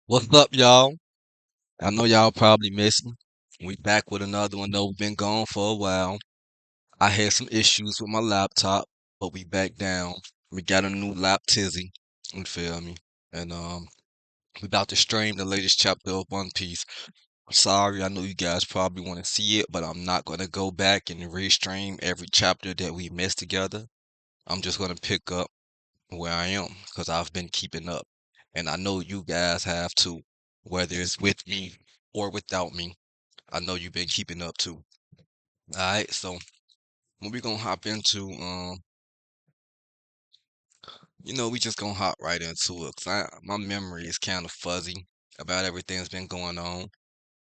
What's up, y'all? I know y'all probably miss me. We back with another one, though we've been gone for a while. I had some issues with my laptop, but we back down. We got a new lap tizzy, you feel me? And we about to stream the latest chapter of One Piece. I'm sorry, I know you guys probably want to see it, but I'm not gonna go back and restream every chapter that we missed together. I'm just gonna pick up where I am because I've been keeping up. And I know you guys have too, whether it's with me or without me. I know you've been keeping up too. All right, so what we gonna hop into, we just gonna hop right into it. My memory is kind of fuzzy about everything that's been going on.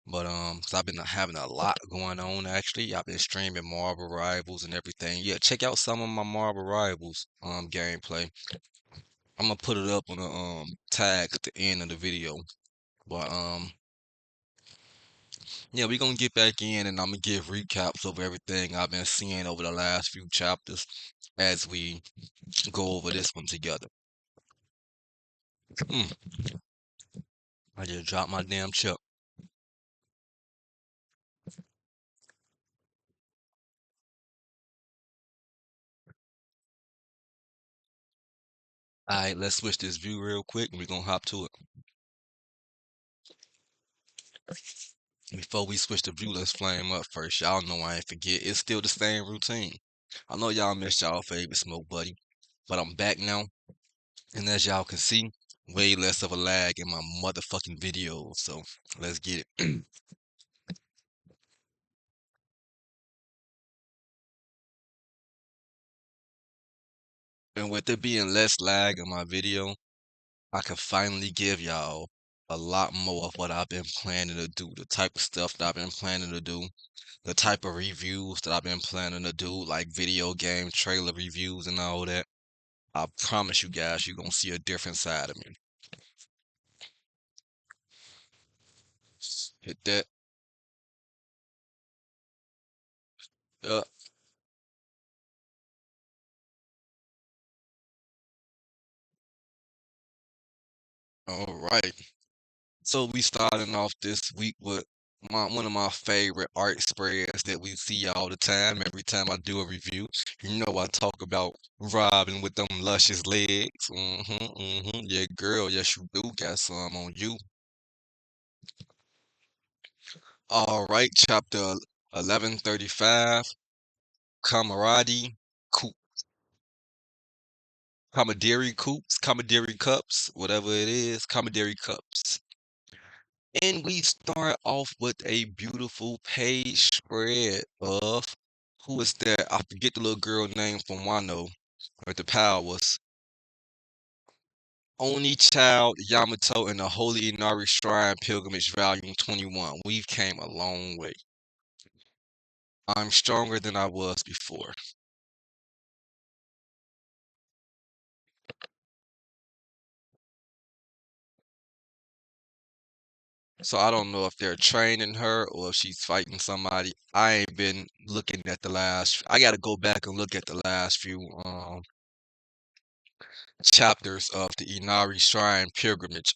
But 'cause I've been having a lot going on actually. I've been streaming Marvel Rivals and everything. Yeah, check out some of my Marvel Rivals gameplay. I'm gonna put it up on the tag at the end of the video. But yeah, we gonna get back in and I'm gonna give recaps of everything I've been seeing over the last few chapters as we go over this one together. Mm, I just dropped my damn chip. Alright, let's switch this view real quick and we're gonna hop to it. Before we switch the view, let's flame up first. Y'all know I ain't forget. It's still the same routine. I know y'all missed y'all favorite smoke buddy, but I'm back now. And as y'all can see, way less of a lag in my motherfucking videos. So let's get it. And with there being less lag in my video, I can finally give y'all a lot more of what I've been planning to do, the type of stuff that I've been planning to do, the type of reviews that I've been planning to do, like video game trailer reviews and all that. I promise you guys, you're gonna see a different side of me. Hit that. Uh, all right. So we starting off this week with one of my favorite art spreads that we see all the time. Every time I do a review, I talk about Robin with them luscious legs. Yeah, girl, yes you do got some on you. All right, chapter 1135, Camarade Coop, Commodary Coops, Commodary Cups, whatever it is, Commodary Cups. And we start off with a beautiful page spread of who is that? I forget the little girl name from Wano with the powers. Only Child Yamato in the Holy Inari Shrine Pilgrimage Volume 21. We've came a long way. I'm stronger than I was before. So I don't know if they're training her or if she's fighting somebody. I ain't been looking at the last. I gotta go back and look at the last few chapters of the Inari Shrine pilgrimage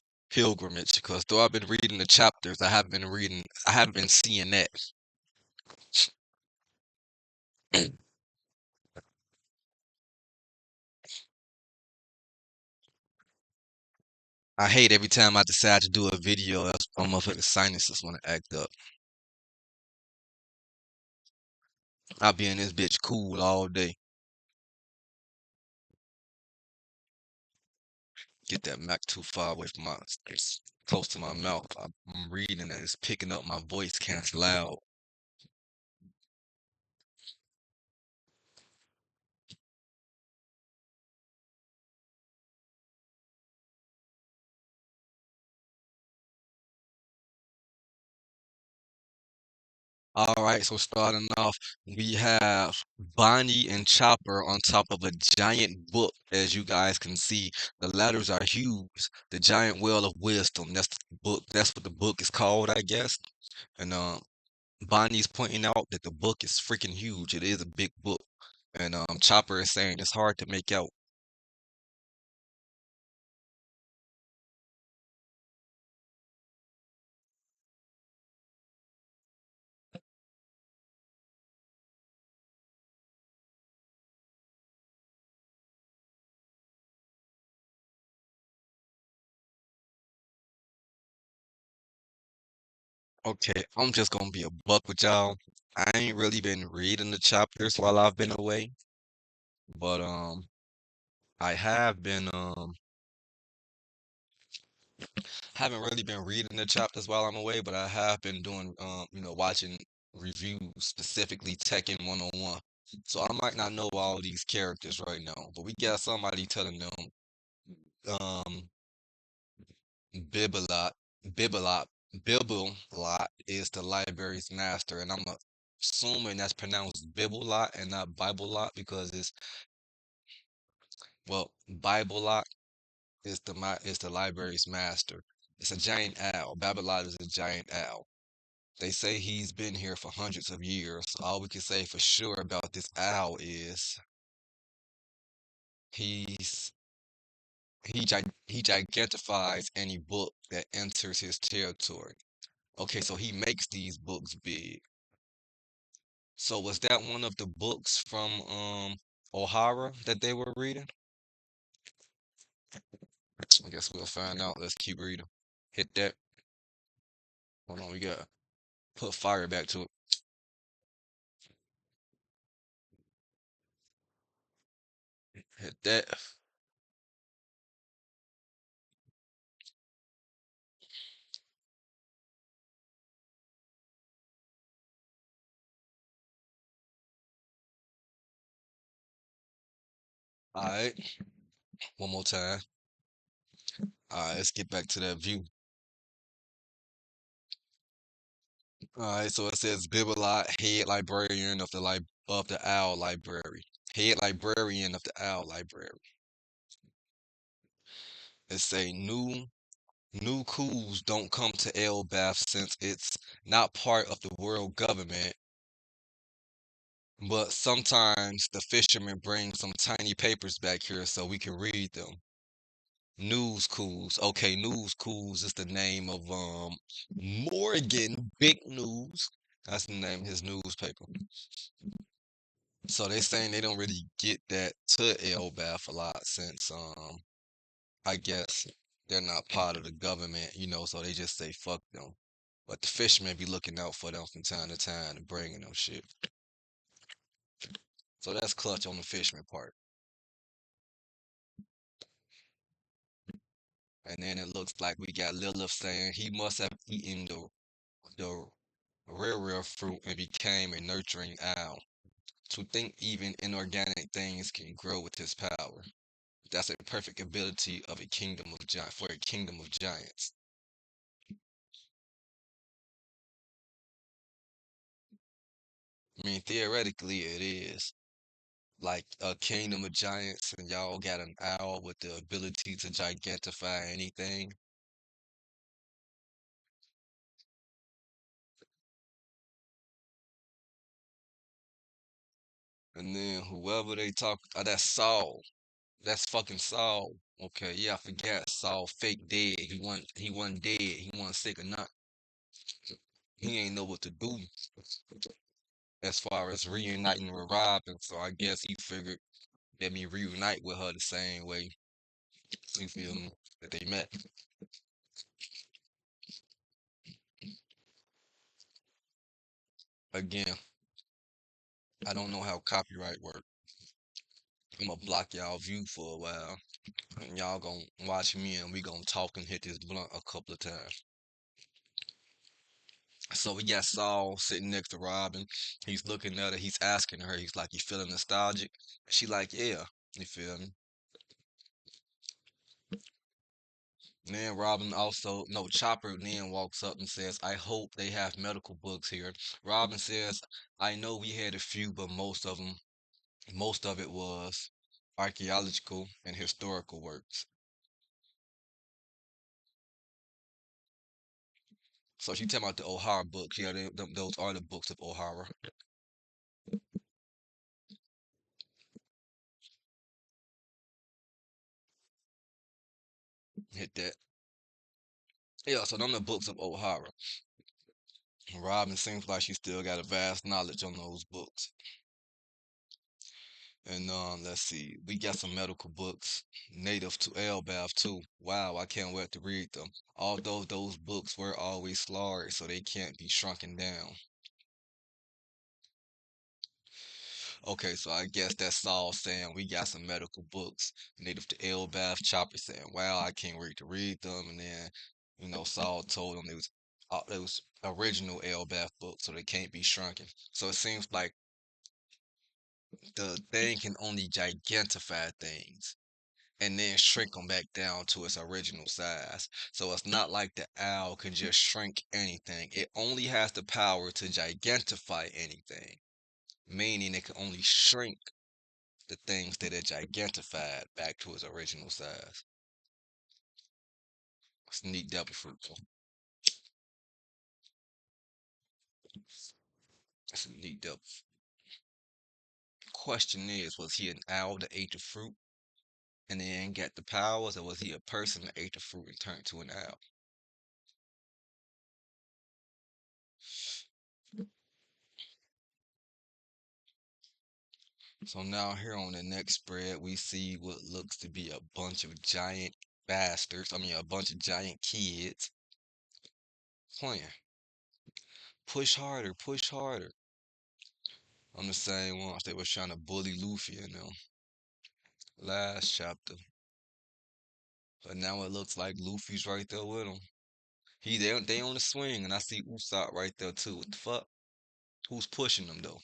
because though I've been reading the chapters, I haven't been seeing that. I hate every time I decide to do a video, that's my motherfucking sinuses want to act up. I'll be in this bitch cool all day. Get that mic too far away from it's close to my mouth. I'm reading and it's picking up my voice kind of loud. All right, so starting off, we have Bonnie and Chopper on top of a giant book, as you guys can see. The letters are huge. The Giant Well of Wisdom. That's the book. That's what the book is called, I guess. And Bonnie's pointing out that the book is freaking huge. It is a big book. And Chopper is saying it's hard to make out. Okay, I'm just gonna be a buck with y'all. I ain't really been reading the chapters while I've been away, but I have been haven't really been reading the chapters while I'm away, but I have been doing watching reviews, specifically Tekken 101. So I might not know all these characters right now, but we got somebody telling them um Bibilot Bibilot Bibilot is the library's master, and I'm assuming that's pronounced Bibelot and not Bible-lot because it's Bible-lot is the library's master. It's a giant owl. Babylon is a giant owl. They say he's been here for hundreds of years. All we can say for sure about this owl is he's he gigantifies any book that enters his territory. Okay, so he makes these books big. So was that one of the books from O'Hara that they were reading? I guess we'll find out. Let's keep reading. Hit that. Hold on, we got put fire back to it. Hit that. All right, one more time. All right, let's get back to that view. All right, so it says Bibelot, head librarian of the Owl Library. Head librarian of the Owl Library. It say new coups don't come to Elbath since it's not part of the world government, but sometimes the fishermen bring some tiny papers back here so we can read them. News Cools. Okay, News Cools is the name of Morgan Big News. That's the name of his newspaper. So they saying they don't really get that to Elbath a lot since I guess they're not part of the government, so they just say fuck them. But the fishermen be looking out for them from time to time and bringing them shit. So that's clutch on the fisherman part. And then it looks like we got Lilith saying he must have eaten the rare fruit and became a nurturing owl. To think even inorganic things can grow with his power. That's a perfect ability of a kingdom of giants for a kingdom of giants. I mean, theoretically, it is like a kingdom of giants, and y'all got an owl with the ability to gigantify anything. And then whoever they talk, that's Saul. That's fucking Saul. Okay, yeah, I forgot Saul fake dead. He wasn't dead. He wasn't sick or not. He ain't know what to do as far as reuniting with Robin. So I guess he figured let me reunite with her the same way. You feel me? That they met. Again, I don't know how copyright work. I'm gonna block y'all view for a while. And y'all gonna watch me and we gonna talk and hit this blunt a couple of times. So we got Saul sitting next to Robin. He's looking at her. He's asking her. He's like, "You feeling nostalgic?" She like, "Yeah." You feel me? And then Robin also, no, Chopper then walks up and says, "I hope they have medical books here." Robin says, "I know we had a few, but most of it was archaeological and historical works." So she talking about the O'Hara books. Yeah, those are the books of O'Hara. Hit that. Yeah, so them the books of O'Hara. Robin seems like she still got a vast knowledge on those books. And let's see, we got some medical books native to Elbath too. Wow, I can't wait to read them. Although those books were always large, so they can't be shrunken down. Okay, so I guess that's Saul saying we got some medical books native to Elbath. Chopper saying, "Wow, I can't wait to read them." And then, Saul told him it was original Elbath books, so they can't be shrunken. So it seems like the thing can only gigantify things and then shrink them back down to its original size. So it's not like the owl can just shrink anything. It only has the power to gigantify anything, meaning it can only shrink the things that it gigantified back to its original size. It's a neat devil fruit, though. It's a neat devil. Question is, was he an owl that ate the fruit and then got the powers, or was he a person that ate the fruit and turned to an owl? So now here on the next spread, we see what looks to be a bunch of giant bastards. I mean, a bunch of giant kids playing. Push harder, push harder. I'm the same ones they was trying to bully Luffy in them last chapter. But now it looks like Luffy's right there with them. They on the swing, and I see Usopp right there too. What the fuck? Who's pushing them though?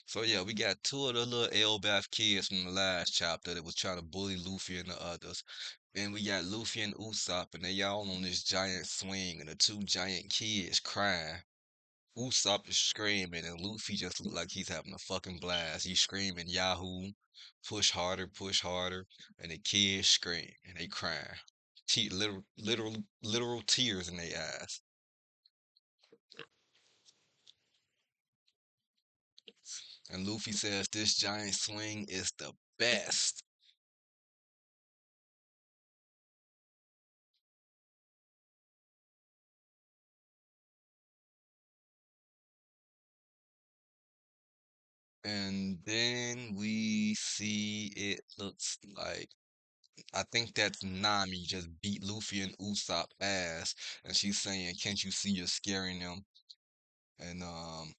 So yeah, we got two of the little Elbaf kids from the last chapter that was trying to bully Luffy and the others. And we got Luffy and Usopp, and they all on this giant swing, and the two giant kids crying. Usopp is screaming, and Luffy just look like he's having a fucking blast. He's screaming, Yahoo, push harder, and the kids scream, and they crying. Literal tears in their eyes. And Luffy says this giant swing is the best. And then we see it looks like I think that's Nami just beat Luffy and Usopp ass, and she's saying, "Can't you see you're scaring them?" And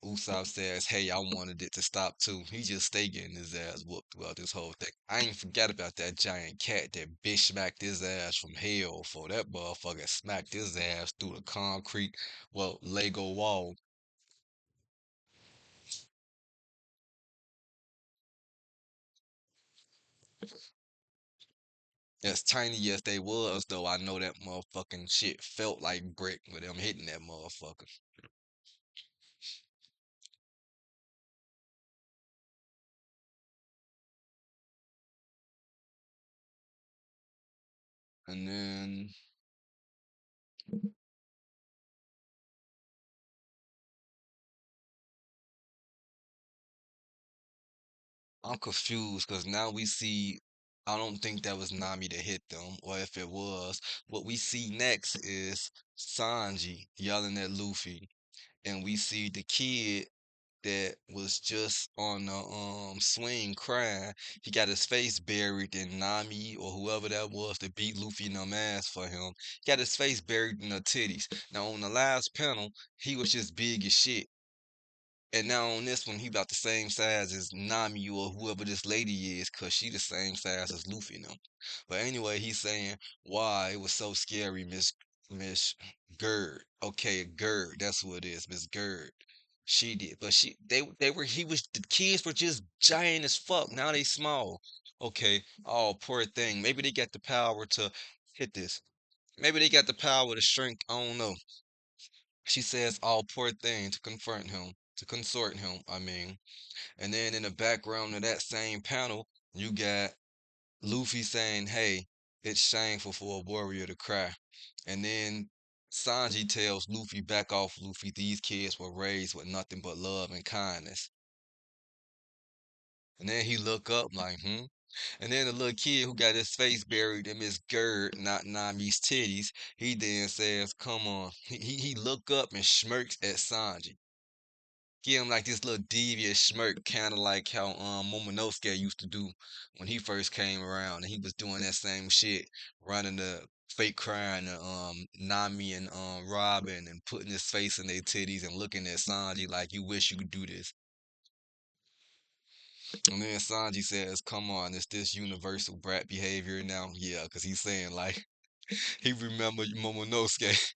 Usopp says, "Hey, I wanted it to stop too." He just stay getting his ass whooped throughout this whole thing. I ain't forgot about that giant cat that bitch smacked his ass from hell for that motherfucker smacked his ass through the concrete, well, Lego wall. As tiny as they was, though, I know that motherfucking shit felt like brick with them hitting that motherfucker. And then I'm confused because now we see. I don't think that was Nami that hit them, or if it was, what we see next is Sanji yelling at Luffy, and we see the kid that was just on the swing crying. He got his face buried in Nami or whoever that was that beat Luffy in them ass for him. He got his face buried in her titties. Now on the last panel, he was just big as shit. And now on this one, he about the same size as Nami or whoever this lady is, cause she the same size as Luffy now. But anyway, he's saying why it was so scary, Miss Gerd. Okay, Gerd, that's who it is, Miss Gerd. She did, but they were he was the kids were just giant as fuck. Now they small. Okay, oh poor thing. Maybe they got the power to hit this. Maybe they got the power to shrink. I don't know. She says, "Oh, poor thing," to confront him, to consort him. I mean, and then in the background of that same panel, you got Luffy saying, "Hey, it's shameful for a warrior to cry," and then Sanji tells Luffy, "Back off, Luffy. These kids were raised with nothing but love and kindness." And then he look up like, hmm. And then the little kid who got his face buried in Miss Gerd, not Nami's titties, he then says, "Come on." He look up and smirks at Sanji. Give him like this little devious smirk, kind of like how Momonosuke used to do when he first came around, and he was doing that same shit, running the fake crying to Nami and Robin, and putting his face in their titties and looking at Sanji like you wish you could do this. And then Sanji says, "Come on, is this universal brat behavior now?" Yeah, because he's saying like he remembered Momonosuke.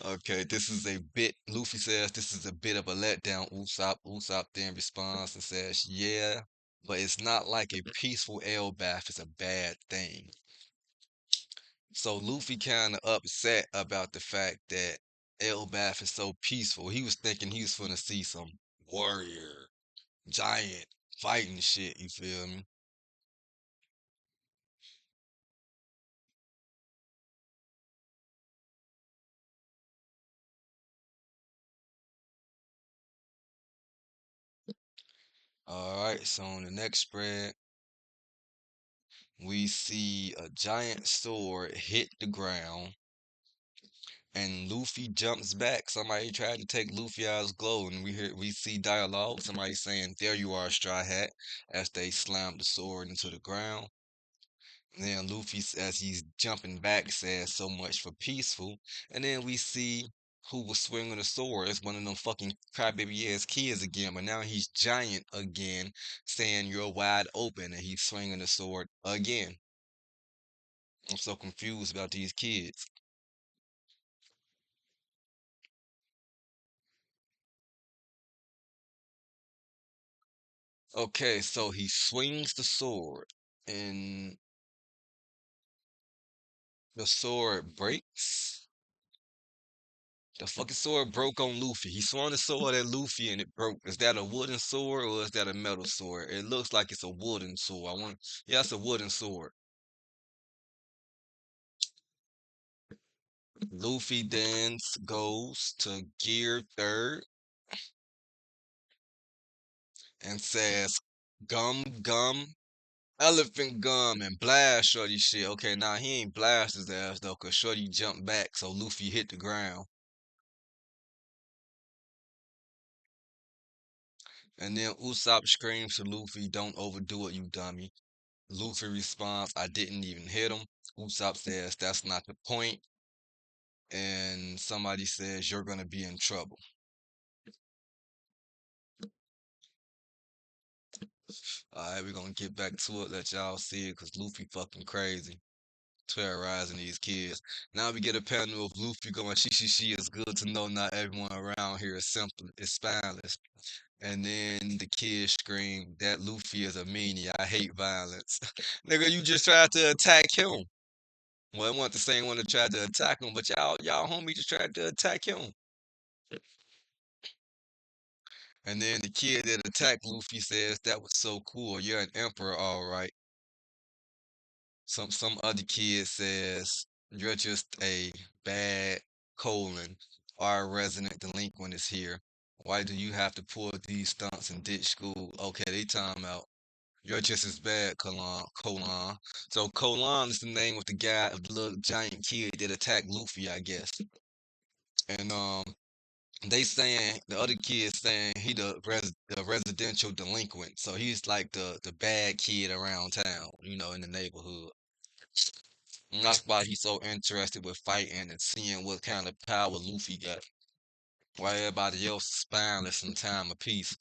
Okay, this is a bit, Luffy says this is a bit of a letdown. Usopp, Usopp then responds and says, yeah, but it's not like a peaceful Elbaf is a bad thing. So Luffy kind of upset about the fact that Elbaf is so peaceful. He was thinking he was gonna see some warrior, giant, fighting shit, you feel me? Alright, so on the next spread, we see a giant sword hit the ground and Luffy jumps back. Somebody tried to take Luffy out of his glow, and we see dialogue. Somebody saying, "There you are, Straw Hat," as they slam the sword into the ground. And then Luffy, as he's jumping back, says, "So much for peaceful." And then we see who was swinging the sword. It's one of them fucking crybaby ass kids again, but now he's giant again, saying, "You're wide open," and he's swinging the sword again. I'm so confused about these kids. Okay, so he swings the sword, and the sword breaks. The fucking sword broke on Luffy. He swung the sword at Luffy and it broke. Is that a wooden sword or is that a metal sword? It looks like it's a wooden sword. Yeah, it's a wooden sword. Luffy then goes to Gear Third and says, "Gum, gum, elephant gum," and blast Shorty shit. Okay, now he ain't blast his ass though, cause Shorty jumped back, so Luffy hit the ground. And then Usopp screams to Luffy, "Don't overdo it, you dummy." Luffy responds, "I didn't even hit him." Usopp says, "That's not the point." And somebody says, "You're gonna be in trouble." Alright, we're gonna get back to it, let y'all see it, cause Luffy fucking crazy. Terrorizing these kids. Now we get a panel of Luffy going, she, it's good to know not everyone around here is simple, is spineless. And then the kids scream, "That Luffy is a meanie, I hate violence." Nigga, you just tried to attack him. Well, it wasn't the same one that tried to attack him, but y'all homie just tried to attack him. And then the kid that attacked Luffy says, "That was so cool. You're an emperor, all right." Some other kid says, "You're just a bad colon. Our resident delinquent is here. Why do you have to pull these stunts and ditch school?" Okay, they time out. You're just as bad, Colon. So Colon is the name of the guy, of the little giant kid that attacked Luffy, I guess. And they saying the other kids saying he the residential delinquent, so he's like the bad kid around town, in the neighborhood. And that's why he's so interested with fighting and seeing what kind of power Luffy got. While everybody else is spineless in time of peace.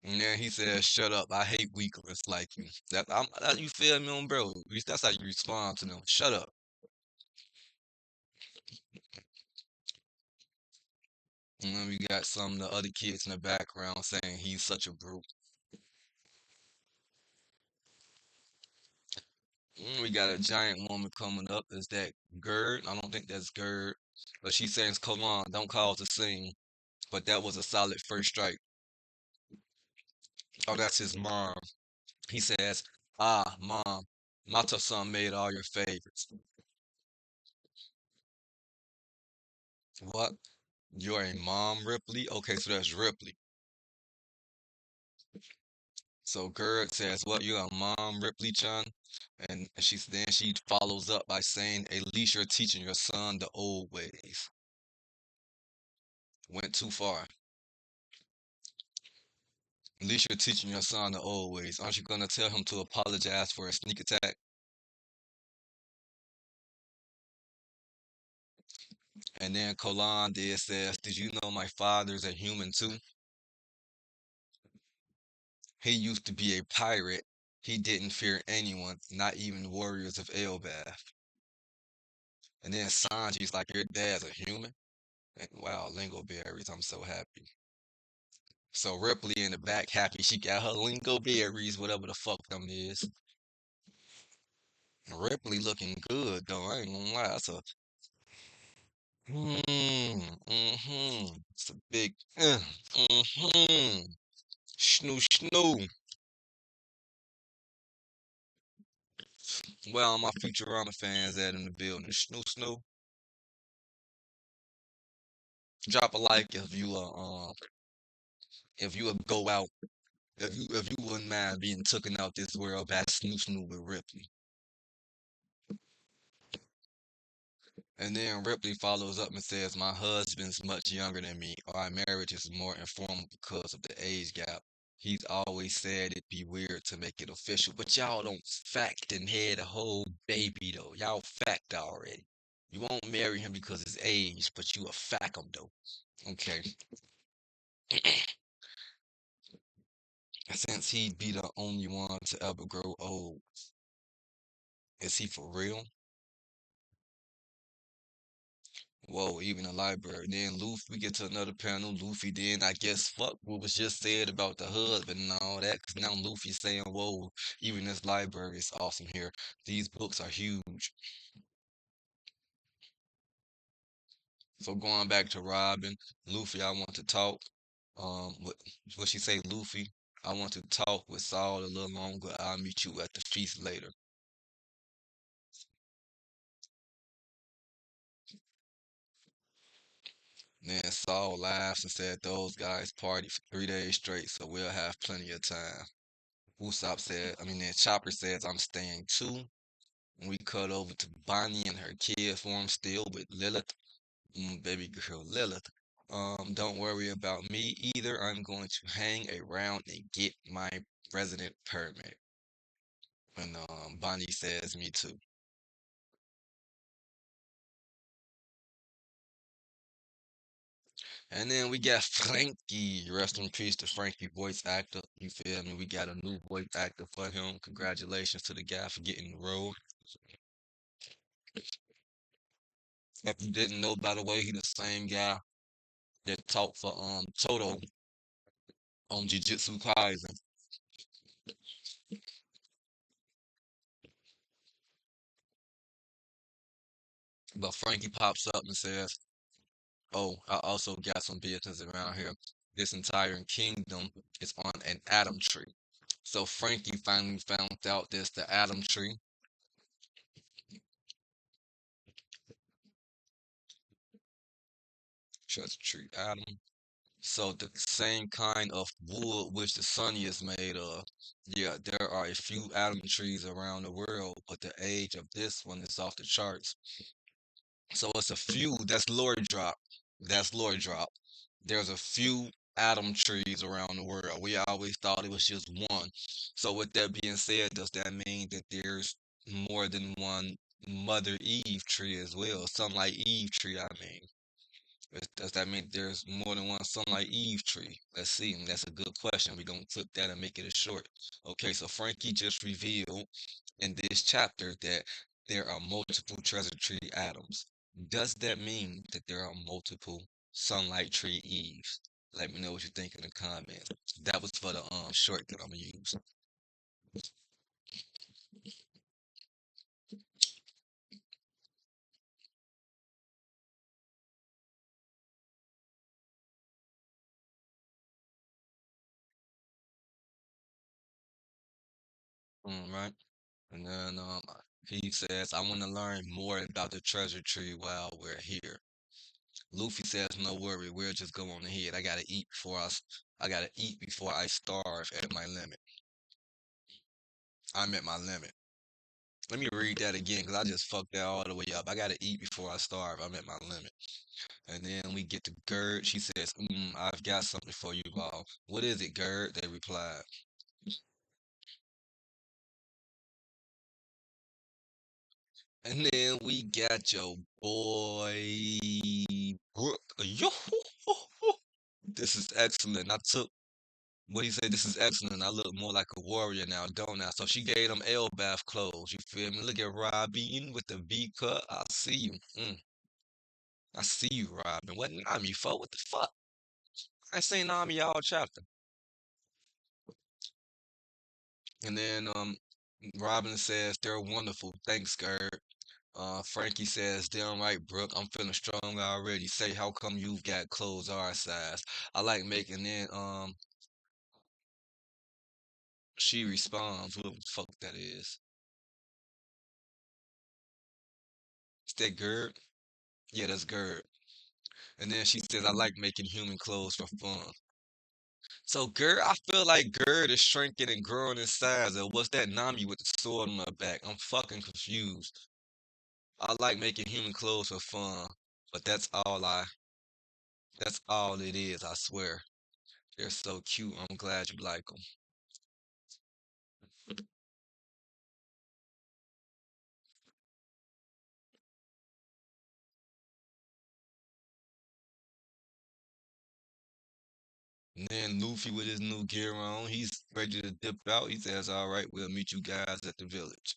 And then he says, "Shut up! I hate weaklings like you." You feel me, bro? That's how you respond to them. Shut up. And then we got some of the other kids in the background saying he's such a brute. We got a giant woman coming up. Is that Gerd? I don't think that's Gerd. But she's saying, "Come on, don't cause a scene." But that was a solid first strike. Oh, that's his mom. He says, "Ah, mom, Mata-san made all your favorites." What? You're a mom, Ripley? Okay, so that's Ripley. So Gerd says, "What, you a mom, Ripley-chan?" And she follows up by saying, "At least you're teaching your son the old ways." Went too far. At least you're teaching your son the old ways. Aren't you gonna tell him to apologize for a sneak attack? And then Kolan did says, "Did you know my father's a human too? He used to be a pirate. He didn't fear anyone, not even warriors of Elbaf." And then Sanji's like, "Your dad's a human?" And wow, lingo berries, I'm so happy. So Ripley in the back happy she got her lingo berries, whatever the fuck them is. Ripley looking good though, I ain't gonna lie. That's a It's a big mm-hmm. Snoo snoo. Well, my Futurama fans at in the building. Snoo snoo. Drop a like if you would go out if you wouldn't mind being taken out this world by Snoo snoo with Ripley. And then Ripley follows up and says, "My husband's much younger than me. Our marriage is more informal because of the age gap. He's always said it'd be weird to make it official, but y'all don't fact and had a whole baby though. Y'all fact already. You won't marry him because his age, but you a fact him though." Okay. Since he'd be the only one to ever grow old, is he for real? Whoa, even a library. Then Luffy, we get to another panel. Luffy then, I guess, fuck what was just said about the husband and all that. Cause now Luffy's saying, whoa, even this library is awesome here. These books are huge. So going back to Robin, Luffy, I want to talk. What, what she say, Luffy? I want to talk with Saul a little longer. I'll meet you at the feast later. Then Saul laughs and said, those guys partied for 3 days straight, so we'll have plenty of time. Then Chopper says, I'm staying too. And we cut over to Bonnie and her kid form still with Lilith, baby girl Lilith. Don't worry about me either. I'm going to hang around and get my resident permit. And Bonnie says, me too. And then we got Frankie. Rest in peace to Frankie, voice actor. You feel me? We got a new voice actor for him. Congratulations to the guy for getting the role. If you didn't know, by the way, he the same guy that talked for Toto on Jujutsu Kaisen. But Frankie pops up and says, "Oh, I also got some business around here. This entire kingdom is on an Atom Tree." So Frankie finally found out this the Atom Tree. Trust tree Atom. So the same kind of wood which the sun is made of. Yeah, there are a few Atom trees around the world, but the age of this one is off the charts. So it's a few. That's lore drop. That's lore drop. There's a few atom trees around the world. We always thought it was just one. So with that being said, does that mean that there's more than one Mother Eve tree as well? Sunlight Eve tree, I mean. Does that mean there's more than one Sunlight Eve tree? Let's see. And that's a good question. We're gonna flip that and make it a short. Okay, so Frankie just revealed in this chapter that there are multiple treasure tree atoms. Does that mean that there are multiple sunlight tree Eves? Let me know what you think in the comments. That was for the short that I'm gonna use. Right? And then he says, I want to learn more about the treasure tree while we're here. Luffy says, no worry, we'll just go on ahead. I gotta eat before I starve at my limit. I'm at my limit. Let me read that again because I just fucked that all the way up. I gotta eat before I starve. I'm at my limit. And then we get to Gerd. She says, I've got something for you all. What is it, Gerd? They replied. And then we got your boy Brooke. Yo, this is excellent. I took what he said. This is excellent. I look more like a warrior now, don't I? So she gave them L bath clothes. You feel me? Look at Robin with the V cut. I see you. I see you, Robin. What Nami for? What the fuck? I ain't seen Nami all chapter. And then Robin says they're wonderful. Thanks, Gerd. Frankie says, damn right, Brooke. I'm feeling strong already. Say, how come you've got clothes our size? I like making it. She responds, who the fuck that is? Is that Gerd? Yeah, that's Gerd. And then she says, I like making human clothes for fun. So Gerd, I feel like Gerd is shrinking and growing in size. Or what's that Nami with the sword on her back? I'm fucking confused. I like making human clothes for fun, but that's all it is, I swear. They're so cute. I'm glad you like them. And then Luffy with his new gear on, he's ready to dip out. He says, all right, we'll meet you guys at the village.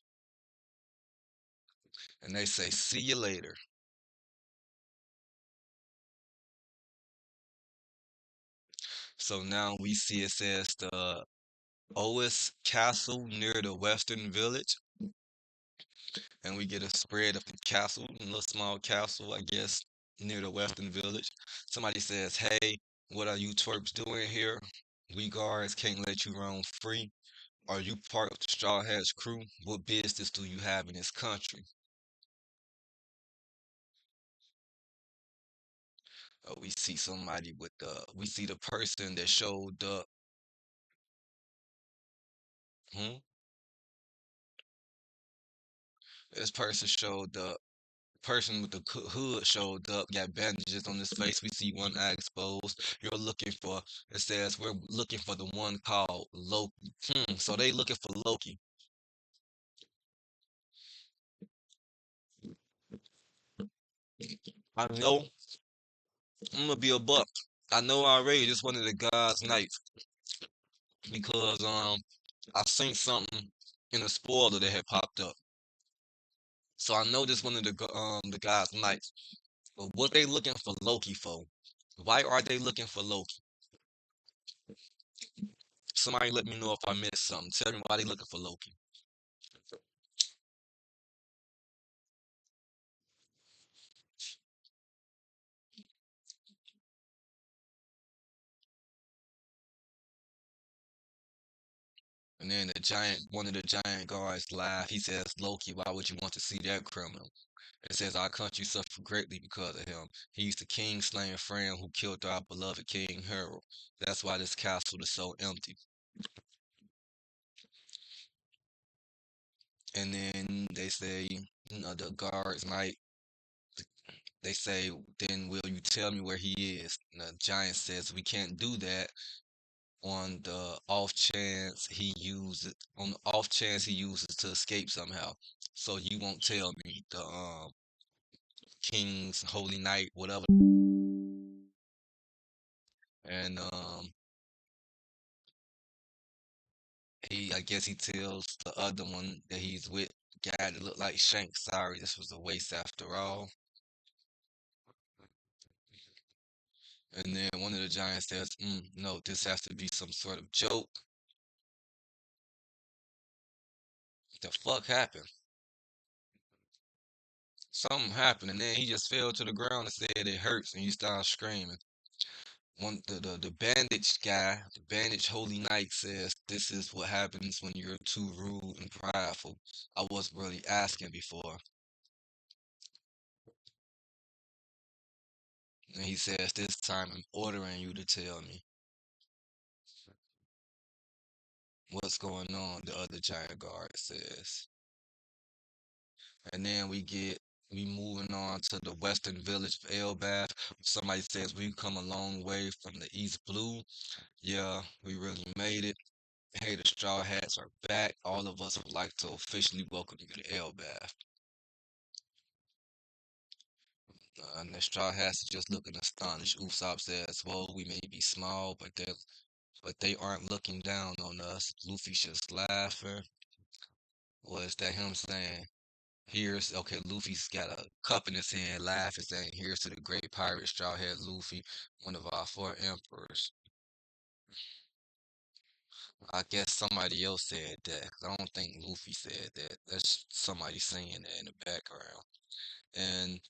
And they say, see you later. So now we see it says the Ois Castle near the Western Village. And we get a spread of the castle, a little small castle, I guess, near the Western Village. Somebody says, hey, what are you twerps doing here? We guards can't let you roam free. Are you part of the Straw Hats crew? What business do you have in this country? We see somebody with we see the person that showed up. Hmm? This person showed up. Person with the hood showed up, got bandages on his face. We see one eye exposed. You're looking for, it says, we're looking for the one called Loki. So they looking for Loki. I know, I'm gonna be a buck. I know already this one of the God's Knights because I seen something in a spoiler that had popped up. So I know this one of the God's Knights. But what they looking for Loki for? Why are they looking for Loki? Somebody let me know if I missed something. Tell me why they looking for Loki. And then one of the giant guards laugh. He says, Loki, why would you want to see that criminal? It says, our country suffered greatly because of him. He's the king slaying friend who killed our beloved King Harold. That's why this castle is so empty. And then they say, the guards might, they say, then will you tell me where he is? And the giant says, we can't do that on the off chance he uses to escape somehow. So you won't tell me the King's Holy Knight, whatever. And I guess he tells the other one that he's with, guy that looked like Shank. Sorry, this was a waste after all. And then one of the giants says, no, this has to be some sort of joke. The fuck happened? Something happened, and then he just fell to the ground and said it hurts, and he started screaming. The bandaged guy, the bandaged holy knight says, this is what happens when you're too rude and prideful. I wasn't really asking before. And he says, this time I'm ordering you to tell me. What's going on? The other giant guard says. And then we moving on to the western village of Elbath. Somebody says we've come a long way from the East Blue. Yeah, we really made it. Hey, the Straw Hats are back. All of us would like to officially welcome you to Elbath. And the Straw Hats are just looking astonished. Usopp says, well, we may be small, but they aren't looking down on us. Luffy's just laughing. Was that him saying? Here's okay, Luffy's got a cup in his hand, laughing, saying, here's to the great pirate Straw Hat Luffy, one of our four emperors. I guess somebody else said that. 'Cause I don't think Luffy said that. That's somebody saying that in the background. And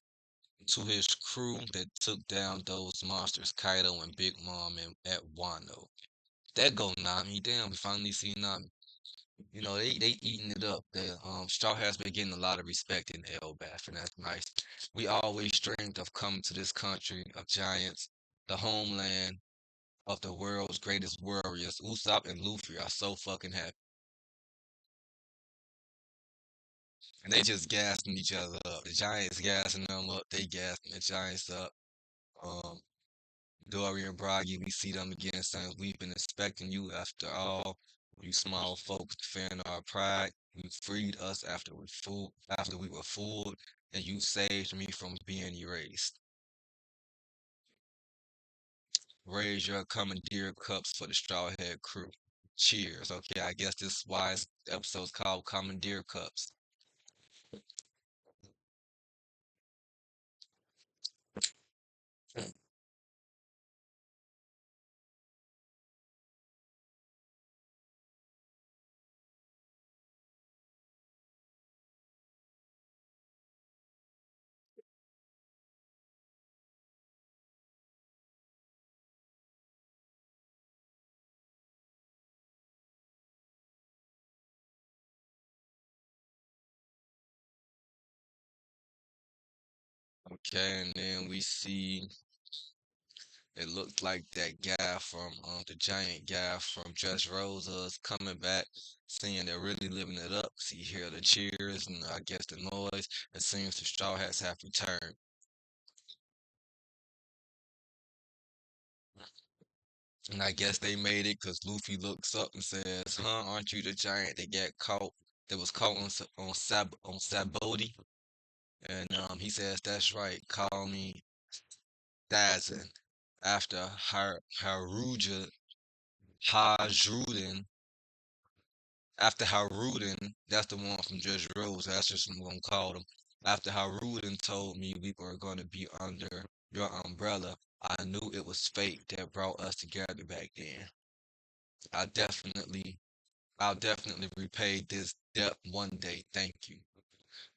to his crew that took down those monsters, Kaido and Big Mom and at Wano. That go Nami. Damn, we finally see Nami. You know, they eating it up. The Straw has been getting a lot of respect in Elbaf, and that's nice. We always dreamed of coming to this country of giants, the homeland of the world's greatest warriors. Usopp and Luffy are so fucking happy. And they just gassing each other up. The giants gassing them up, they gassing the giants up. Um Dory and Bragi, we see them again saying we've been expecting you after all. You small folks defend our pride. You freed us after we were fooled, and you saved me from being erased. Raise your commandeer cups for the Straw Hat crew. Cheers. Okay, I guess this is why this episode's called Commandeer Cups. Okay, and then we see it looked like that guy from the giant guy from Dressrosa is coming back, saying they're really living it up. See, you hear the cheers and I guess the noise. It seems the Straw Hats have returned. And I guess they made it because Luffy looks up and says, "Huh, aren't you the giant that got caught? That was caught on Saboti?" And he says, "That's right. Call me Dazen." After Hajrudin after Haruden, that's the one from Judge Rose, that's just what I'm gonna call him. After Haruden told me we were gonna be under your umbrella, I knew it was fate that brought us together back then. I definitely, I'll definitely repay this debt one day. Thank you.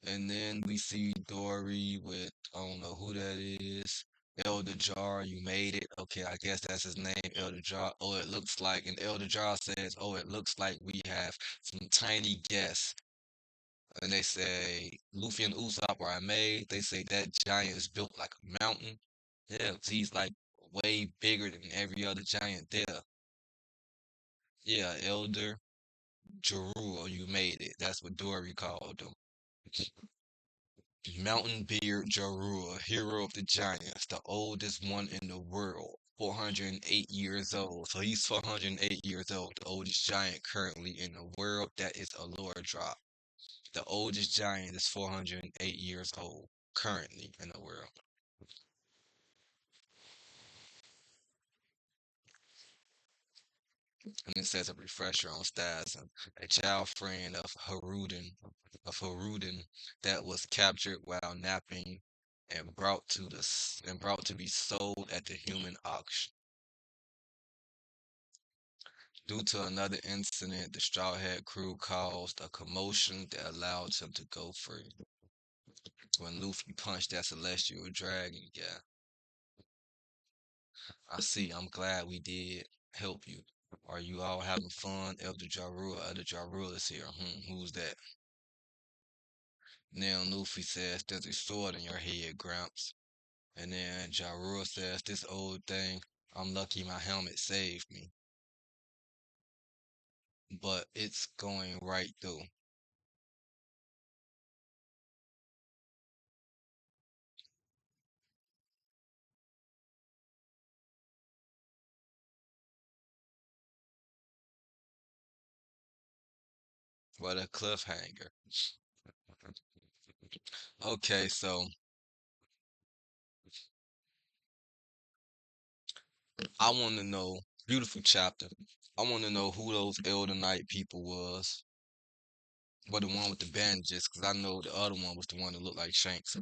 And then we see Dory with, I don't know who that is. Elder Jar, you made it. Okay, I guess that's his name, Elder Jar. Oh, it looks like, and Elder Jar says, oh, it looks like we have some tiny guests. And they say, Luffy and Usopp are made. They say that giant is built like a mountain. Yeah, 'cause he's like way bigger than every other giant there. Yeah, Elder Jarua, you made it. That's what Dory called him. Mountain Beard Jarua, hero of the giants, the oldest one in the world, 408 years old. So he's 408 years old, the oldest giant currently in the world. That is a lore drop. The oldest giant is 408 years old currently in the world. And it says a refresher on Stassen, a child friend of Haruden that was captured while napping and brought to be sold at the human auction. Due to another incident, the Straw Hat crew caused a commotion that allowed him to go free. When Luffy punched that celestial dragon, yeah. I see. I'm glad we did help you. Are you all having fun? Elder Jarua is here. Who's that? Now Luffy says, there's a sword in your head, Gramps. And then Jarua says, this old thing, I'm lucky my helmet saved me. but it's going right through. What a cliffhanger. Okay, so I want to know, beautiful chapter. I want to know who those Elder Knight people was. But the one with the bandages, because I know the other one was the one that looked like Shanks.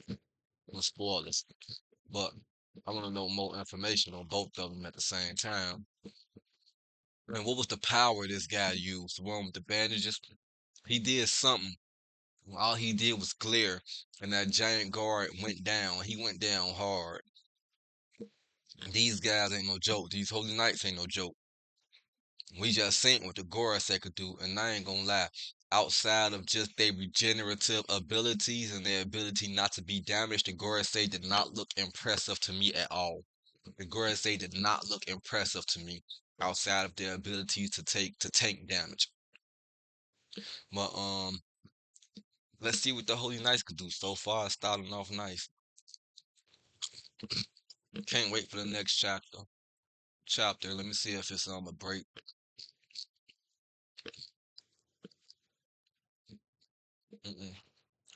No spoilers. But I want to know more information on both of them at the same time. And what was the power this guy used? The one with the bandages? He did something. All he did was glare, and that giant guard went down. He went down hard. These guys ain't no joke. These holy knights ain't no joke. We just seen what the Gorath could do, and I ain't gonna lie. Outside of just their regenerative abilities and their ability not to be damaged, the Gorath did not look impressive to me at all. The Gorath did not look impressive to me outside of their abilities to tank damage. But let's see what the Holy Knights could do. So far, it's starting off nice. Can't wait for the next chapter. Let me see if it's a break. Mm-mm.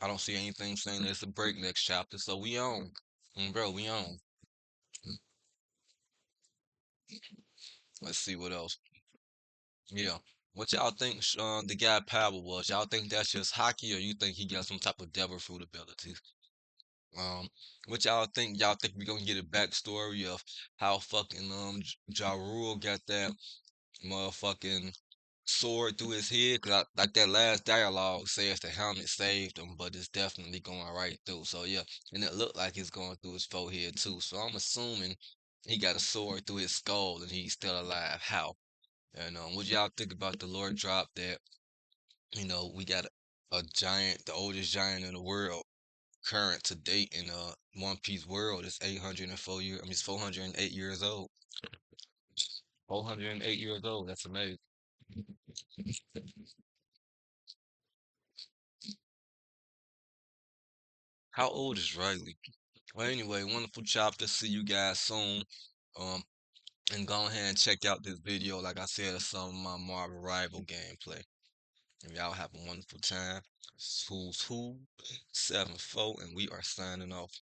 I don't see anything saying it's a break next chapter, so we on. Bro, we on. Let's see what else. Yeah. What y'all think the guy power was? Y'all think that's just hockey, or you think he got some type of devil fruit ability? Um, what y'all think? Y'all think we gonna get a backstory of how fucking Ja Rule got that motherfucking sword through his head? Cause like that last dialogue says the helmet saved him, but it's definitely going right through. So yeah, and it looked like it's going through his forehead too. So I'm assuming he got a sword through his skull and he's still alive. How? And what y'all think about the Lord drop that? We got a giant, the oldest giant in the world, current to date in One Piece world is 804 years. I mean, it's 408 years old. 408 years old. That's amazing. How old is Riley? Well, anyway, wonderful chapter. See you guys soon. Um, and go ahead and check out this video. Like I said, of some of my Marvel Rival gameplay. And y'all have a wonderful time. Who's who? 7-4, and we are signing off.